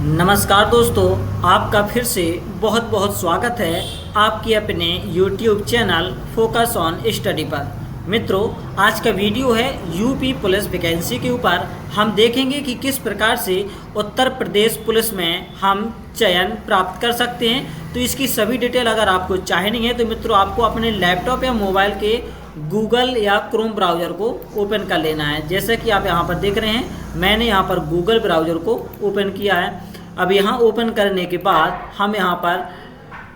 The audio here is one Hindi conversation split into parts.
नमस्कार दोस्तों, आपका फिर से बहुत बहुत स्वागत है आपके अपने YouTube channel focus on study पर। मित्रों, आज का वीडियो है यूपी पुलिस वैकेंसी के ऊपर। हम देखेंगे कि किस प्रकार से उत्तर प्रदेश पुलिस में हम चयन प्राप्त कर सकते हैं। तो इसकी सभी डिटेल अगर आपको चाहिए है तो मित्रों आपको अपने लैपटॉप या मोबाइल के गूगल या क्रोम ब्राउज़र को ओपन कर लेना है। जैसे कि आप यहाँ पर देख रहे हैं, मैंने यहाँ पर गूगल ब्राउज़र को ओपन किया है। अब यहाँ ओपन करने के बाद हम यहाँ पर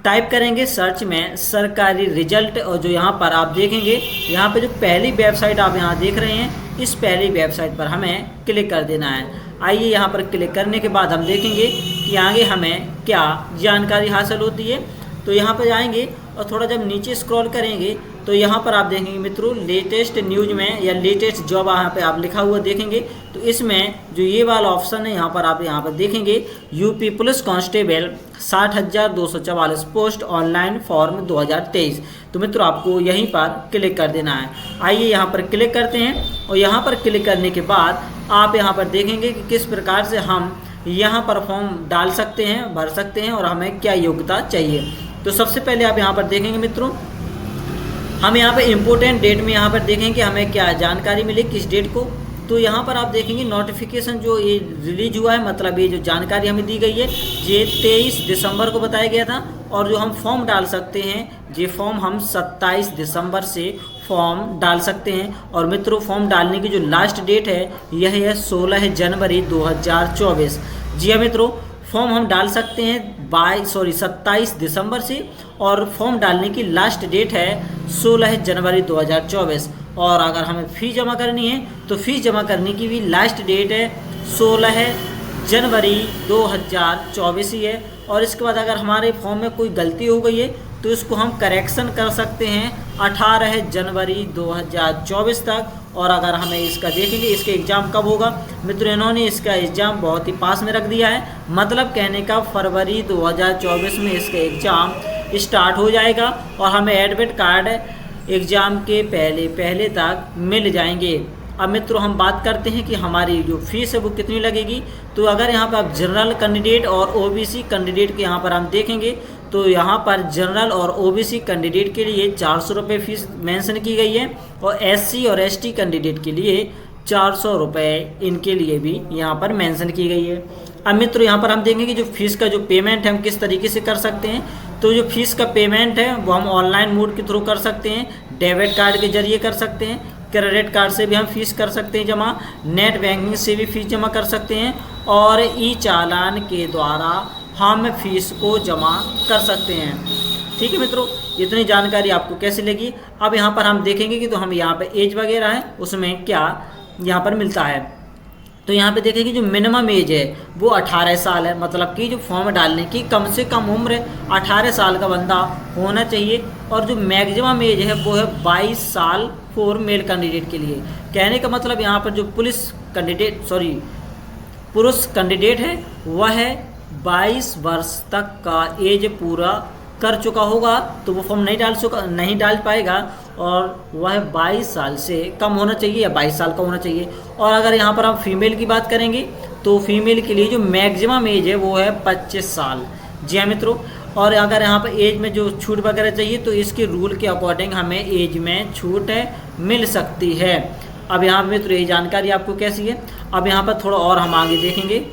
टाइप करेंगे सर्च में सरकारी रिजल्ट, और जो यहाँ पर आप देखेंगे, यहाँ पे जो पहली वेबसाइट आप यहाँ देख रहे हैं, इस पहली वेबसाइट पर हमें क्लिक कर देना है। आइए यहाँ पर क्लिक करने के बाद हम देखेंगे कि आगे हमें क्या जानकारी हासिल होती है। तो यहाँ पर जाएंगे और थोड़ा जब नीचे स्क्रॉल करेंगे तो यहाँ पर आप देखेंगे मित्रों, लेटेस्ट न्यूज में या लेटेस्ट जॉब यहाँ पे आप लिखा हुआ देखेंगे। तो इसमें जो ये वाला ऑप्शन है, यहाँ पर आप यहाँ पर देखेंगे UP police constable 60,244 post online form 2023। तो मित्रों आपको यहीं पर क्लिक कर देना है। आइए यहाँ पर क्लिक करते हैं, और यहाँ पर क्लिक करने के बाद आप यहाँ पर देखेंगे कि किस प्रकार से हम यहाँ पर फॉर्म डाल सकते हैं, भर सकते हैं, और हमें क्या योग्यता चाहिए। तो सबसे पहले आप यहाँ पर देखेंगे मित्रों, हम यहाँ पर इम्पोर्टेंट डेट में यहाँ पर देखेंगे कि हमें क्या जानकारी मिली किस डेट को। तो यहाँ पर आप देखेंगे नोटिफिकेशन जो ये रिलीज हुआ है, मतलब ये जो जानकारी हमें दी गई है, ये 23 दिसंबर को बताया गया था। और जो हम फॉर्म डाल सकते हैं, ये फॉर्म हम 27 दिसंबर से फॉर्म डाल सकते हैं। और मित्रों फॉर्म डालने की जो लास्ट डेट है यह है 16 जनवरी 2024। जी हाँ मित्रों, फॉर्म हम डाल सकते हैं 27 दिसंबर से, और फॉर्म डालने की लास्ट डेट है 16 जनवरी 2024। और अगर हमें फ़ीस जमा करनी है तो फ़ीस जमा करने की भी लास्ट डेट है 16 जनवरी 2024 ही है। और इसके बाद अगर हमारे फॉर्म में कोई गलती हो गई है तो इसको हम करेक्शन कर सकते हैं 18 जनवरी 2024 तक। और अगर हमें इसका देखेंगे इसके एग्ज़ाम कब होगा, मित्रों इन्होंने इसका एग्ज़ाम बहुत ही पास में रख दिया है। मतलब कहने का फरवरी 2024 में इसका एग्ज़ाम स्टार्ट हो जाएगा, और हमें एडमिट कार्ड एग्ज़ाम के पहले तक मिल जाएंगे। अब मित्रों हम बात करते हैं कि हमारी जो फीस है वो कितनी लगेगी। तो अगर यहाँ पर आप जनरल कैंडिडेट और ओबीसी कैंडिडेट के यहाँ पर हम देखेंगे, तो यहाँ पर जनरल और ओबीसी कैंडिडेट के लिए 400 रुपये फ़ीस मेंशन की गई है, और एससी और एसटी कैंडिडेट के लिए 400 रुपये इनके लिए भी यहाँ पर मेंशन की गई है। अब मित्रों यहाँ पर हम देखेंगे कि जो फीस का जो पेमेंट है हम किस तरीके से कर सकते हैं। तो जो फीस का पेमेंट है वो हम ऑनलाइन मोड के थ्रू कर सकते हैं, डेबिट कार्ड के जरिए कर सकते हैं, क्रेडिट कार्ड से भी हम फीस कर सकते हैं जमा, नेट बैंकिंग से भी फीस जमा कर सकते हैं, और ई चालान के द्वारा हम फीस को जमा कर सकते हैं। ठीक है मित्रों, इतनी जानकारी आपको कैसे लगी। अब यहाँ पर हम देखेंगे कि तो हम यहाँ पे एज वगैरह है उसमें क्या यहाँ पर मिलता है। तो यहाँ पे देखेंगे जो मिनिमम एज है वो 18 साल है, मतलब कि जो फॉर्म डालने की कम से कम उम्र 18 साल का बंदा होना चाहिए। और जो मैक्सिमम एज है वो है 22 साल फॉर मेल कैंडिडेट के लिए। कहने का मतलब यहाँ पर जो पुरुष कैंडिडेट है वह है 22 वर्ष तक का एज पूरा कर चुका होगा, तो वो फॉर्म नहीं डाल पाएगा, और वह 22 साल से कम होना चाहिए या 22 साल का होना चाहिए। और अगर यहाँ पर हम फीमेल की बात करेंगे तो फीमेल के लिए जो मैक्सिमम एज है वो है 25 साल। जी हाँ मित्रों, और अगर यहाँ पर एज में जो छूट वगैरह चाहिए तो इसके रूल के अकॉर्डिंग हमें एज में छूट मिल सकती है। अब यहाँ पर मित्रों ये जानकारी आपको कैसी है। अब यहाँ पर थोड़ा और हम आगे देखेंगे,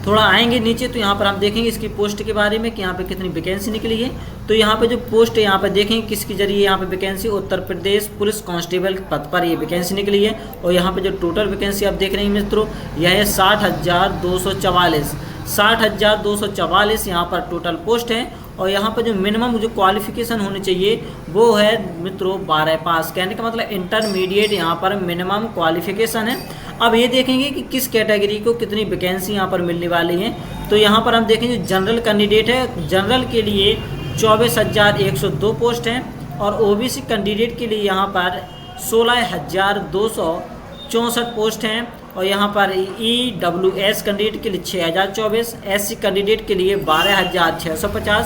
थोड़ा आएंगे नीचे, तो यहाँ पर हम देखेंगे इसकी पोस्ट के बारे में कि यहाँ पे कितनी वैकेंसी निकली है। तो यहाँ पे जो पोस्ट है यहाँ पे देखेंगे किसके जरिए यहाँ पे vacancy, Uttar Pradesh police constable पद पर ये वैकेंसी निकली है। और यहाँ पे जो टोटल वैकेंसी आप देख रहे हैं मित्रों, यह है 60,244 60,244 यहाँ पर टोटल पोस्ट है। और यहाँ पर जो मिनिमम जो क्वालिफिकेशन होनी चाहिए वो है मित्रों 12 पास। कहने का मतलब इंटरमीडिएट यहाँ पर मिनिमम क्वालिफिकेशन है। अब ये देखेंगे कि किस कैटेगरी को कितनी वैकेंसी यहाँ पर मिलने वाली है। तो यहाँ पर हम देखेंगे जनरल कैंडिडेट है, जनरल के लिए 24,102 पोस्ट हैं, और ओबीसी कैंडिडेट के लिए यहाँ पर 16,264 पोस्ट हैं। और यहाँ पर EWS कैंडिडेट के लिए 6,024, एससी कैंडिडेट के लिए 12,650,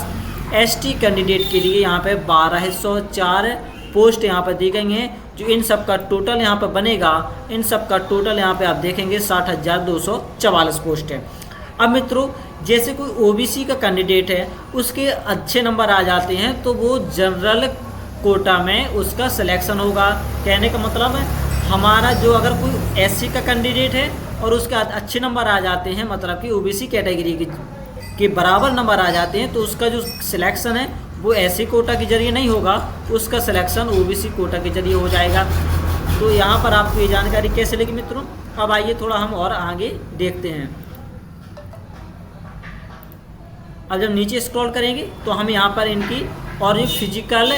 एसटी कैंडिडेट के लिए यहाँ पे 1,204 पोस्ट यहाँ पर दी गई हैं। जो इन सब का टोटल यहाँ पर बनेगा, इन सब का टोटल यहाँ पे आप देखेंगे 60,244 पोस्ट है। अब मित्रों जैसे कोई ओबीसी का कैंडिडेट है, उसके अच्छे नंबर आ जाते हैं तो वो जनरल कोटा में उसका सिलेक्शन होगा। कहने का मतलब है हमारा जो अगर कोई एससी का कैंडिडेट है और उसके अच्छे नंबर आ जाते हैं, मतलब कि ओबीसी कैटेगरी के बराबर नंबर आ जाते हैं, तो उसका जो सिलेक्शन है वो एससी कोटा के जरिए नहीं होगा, उसका सिलेक्शन ओबीसी कोटा के जरिए हो जाएगा। तो यहाँ पर आपको ये जानकारी कैसे लगी मित्रों? अब आइए थोड़ा हम और आगे देखते हैं। अब जब नीचे स्क्रॉल करेंगे तो हम यहाँ पर इनकी और जो फिजिकल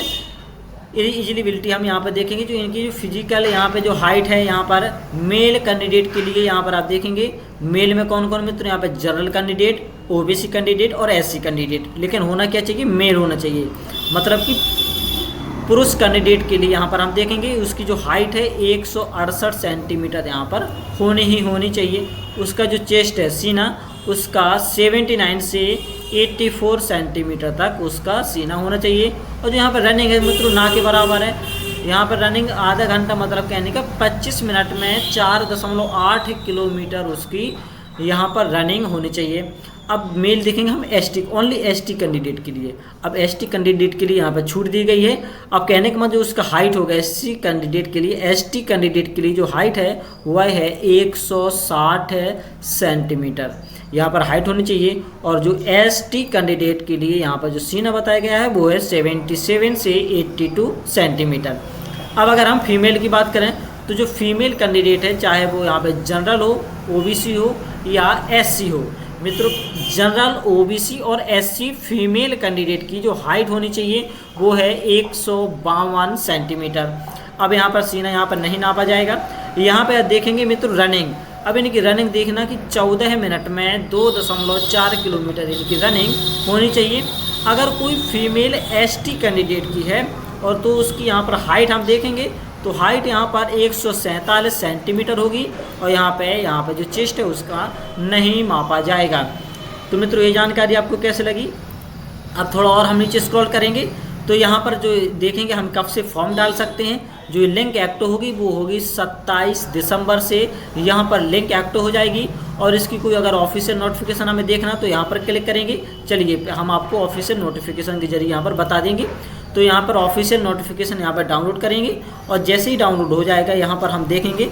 एलिजिबिलिटी हम यहाँ पर देखेंगे, जो इनकी जो फिजिकल यहाँ पे जो हाइट है, यहाँ पर मेल कैंडिडेट के लिए यहाँ पर आप देखेंगे मेल में कौन कौन मित्र, यहाँ पे जनरल कैंडिडेट, ओबीसी कैंडिडेट और एससी कैंडिडेट। लेकिन होना क्या चाहिए? मेल होना चाहिए। मतलब कि पुरुष कैंडिडेट के लिए यहाँ पर हम देखेंगे उसकी जो हाइट है 168 सेंटीमीटर यहाँ पर होनी चाहिए। उसका जो चेस्ट है, सीना, उसका 79 से 84 सेंटीमीटर तक उसका सीना होना चाहिए। और जो यहाँ पर रनिंग है मित्रों ना के बराबर है। यहाँ पर रनिंग आधा घंटा, मतलब कहने का 25 मिनट में 4.8 किलोमीटर उसकी यहाँ पर रनिंग होनी चाहिए। अब मेल देखेंगे हम ओनली एसटी कैंडिडेट के लिए। अब एसटी कैंडिडेट के लिए यहाँ पर छूट दी गई है। अब कहने का मतलब जो उसका हाइट होगा एससी कैंडिडेट के लिए, एसटी कैंडिडेट के लिए जो हाइट है वह है 160 सेंटीमीटर यहाँ पर हाइट होनी चाहिए। और जो एसटी कैंडिडेट के लिए यहाँ पर जो सीना बताया गया है वो है 77 से 82 सेंटीमीटर। अब अगर हम फीमेल की बात करें तो जो फीमेल कैंडिडेट है, चाहे वो यहाँ पे जनरल हो, ओबीसी हो या एससी हो, मित्रों जनरल, ओबीसी और एससी फीमेल कैंडिडेट की जो हाइट होनी चाहिए वो है 152 सेंटीमीटर। अब यहाँ पर सीना यहाँ पर नहीं नापा जाएगा। यहाँ पे देखेंगे मित्रों रनिंग। अब इनकी रनिंग देखना कि 14 मिनट में 2.4 किलोमीटर इनकी रनिंग होनी चाहिए। अगर कोई फीमेल एसटी कैंडिडेट की है और तो उसकी यहाँ पर हाइट हम देखेंगे तो हाइट यहाँ पर 147 सेंटीमीटर होगी और यहाँ पे जो चेस्ट है उसका नहीं मापा जाएगा। तो मित्रों ये जानकारी आपको कैसे लगी? अब थोड़ा और हम नीचे स्क्रॉल करेंगे तो यहाँ पर जो देखेंगे हम कब से फॉर्म डाल सकते हैं। जो लिंक एक्टिव होगी वो होगी 27 दिसंबर से यहाँ पर लिंक एक्टिव हो जाएगी। और इसकी कोई अगर ऑफिशियल नोटिफिकेशन हमें देखना तो यहाँ पर क्लिक करेंगे। चलिए हम आपको ऑफिशियल नोटिफिकेशन के जरिए यहाँ पर बता देंगे। तो यहाँ पर ऑफिशियल नोटिफिकेशन यहाँ पर डाउनलोड करेंगे और जैसे ही डाउनलोड हो जाएगा यहाँ पर हम देखेंगे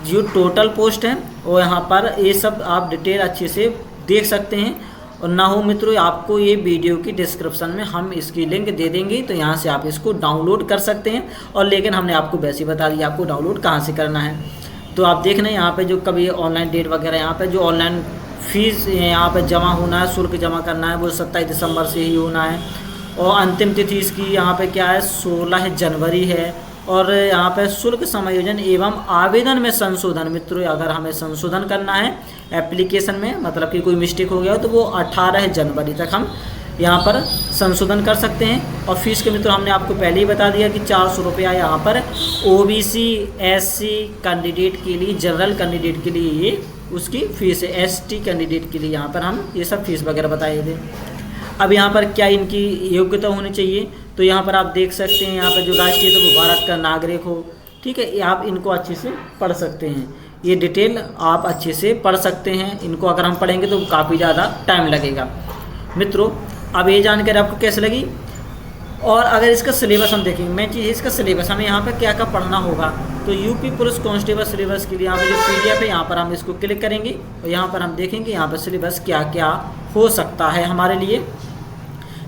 जो टोटल पोस्ट है और यहाँ पर ये सब आप डिटेल अच्छे से देख सकते हैं। और ना हो मित्रों आपको ये वीडियो की डिस्क्रिप्शन में हम इसकी लिंक दे देंगे, तो यहाँ से आप इसको डाउनलोड कर सकते हैं। और लेकिन हमने आपको वैसे ही बता दिया आपको डाउनलोड कहाँ से करना है। तो आप देख रहे हैं यहाँ पे जो कभी ऑनलाइन डेट वगैरह, यहाँ पे जो ऑनलाइन फीस यहाँ पे जमा होना है, शुल्क जमा करना है वो 27 दिसंबर से ही होना है। और अंतिम तिथि इसकी यहाँ पे क्या है 16 जनवरी है। और यहाँ पे शुल्क समायोजन एवं आवेदन में संशोधन, मित्रों अगर हमें संशोधन करना है एप्लीकेशन में, मतलब कि कोई मिस्टेक हो गया हो तो वो 18 जनवरी तक हम यहाँ पर संशोधन कर सकते हैं। और फीस के मित्रों हमने आपको पहले ही बता दिया कि 400 रुपया यहाँ पर ओबीसी एससी कैंडिडेट के लिए, जनरल कैंडिडेट के लिए ये उसकी फ़ीस है। एसटी कैंडिडेट के लिए यहाँ पर हम ये सब फीस वगैरह बताए थे। अब यहाँ पर क्या इनकी योग्यता होनी चाहिए तो यहाँ पर आप देख सकते हैं यहाँ पर जो राष्ट्रीय तो वो भारत का नागरिक हो, ठीक है। आप इनको अच्छे से पढ़ सकते हैं, ये डिटेल आप अच्छे से पढ़ सकते हैं। इनको अगर हम पढ़ेंगे तो काफ़ी ज़्यादा टाइम लगेगा। मित्रों अब ये जानकारी आपको कैसे लगी? और अगर इसका सिलेबस हम देखेंगे, मेन चीज़ इसका सिलेबस, हमें यहाँ पर क्या क्या पढ़ना होगा। तो यूपी पुलिस कांस्टेबल सिलेबस के लिए यहाँ पर जो PDF है यहाँ पर हम इसको क्लिक करेंगे और यहाँ पर हम देखेंगे यहाँ पर सिलेबस क्या क्या हो सकता है हमारे लिए।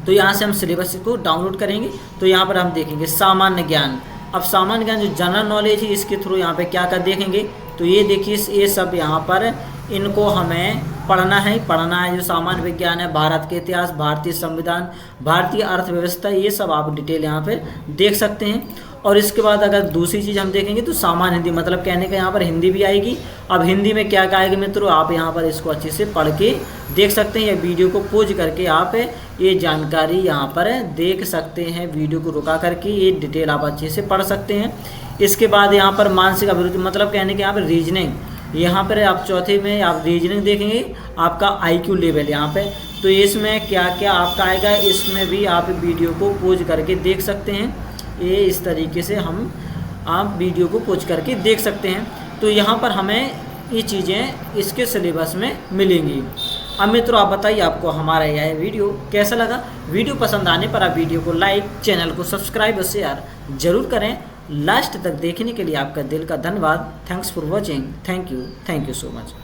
तो यहाँ से हम सिलेबस को डाउनलोड करेंगे। तो यहाँ पर हम देखेंगे सामान्य ज्ञान। अब सामान्य ज्ञान जो जनरल नॉलेज है इसके थ्रू यहाँ पे क्या कर देखेंगे तो ये देखिए ये सब यहाँ पर इनको हमें पढ़ना है। जो सामान्य विज्ञान है, भारत के इतिहास, भारतीय संविधान, भारतीय अर्थव्यवस्था, ये सब आप डिटेल यहाँ पे देख सकते हैं। और इसके बाद अगर दूसरी चीज़ हम देखेंगे तो सामान्य हिंदी, मतलब कहने का यहाँ पर हिंदी भी आएगी। अब हिंदी में क्या क्या आएगी मित्रों आप यहाँ पर इसको अच्छे से पढ़ के देख सकते हैं, या वीडियो को पॉज करके आप ये जानकारी यहाँ पर देख सकते हैं। वीडियो को रुका करके ये डिटेल आप अच्छे से पढ़ सकते हैं। इसके बाद यहाँ पर मानसिक अभिवृद्धि, मतलब कहने के यहाँ पर रीजनिंग, यहाँ पर आप चौथे में आप रीजनिंग देखेंगे, आपका IQ लेवल यहाँ पे। तो इसमें क्या क्या आपका आएगा, इसमें भी आप वीडियो को पॉज करके देख सकते हैं। ये इस तरीके से आप वीडियो को पॉज करके देख सकते हैं। तो यहाँ पर हमें ये चीज़ें इसके सिलेबस में मिलेंगी। अब मित्रों आप बताइए आपको हमारा यह वीडियो कैसा लगा। वीडियो पसंद आने पर आप वीडियो को लाइक, चैनल को सब्सक्राइब और शेयर जरूर करें। लास्ट तक देखने के लिए आपका दिल का धन्यवाद। Thanks for watching. Thank you so much.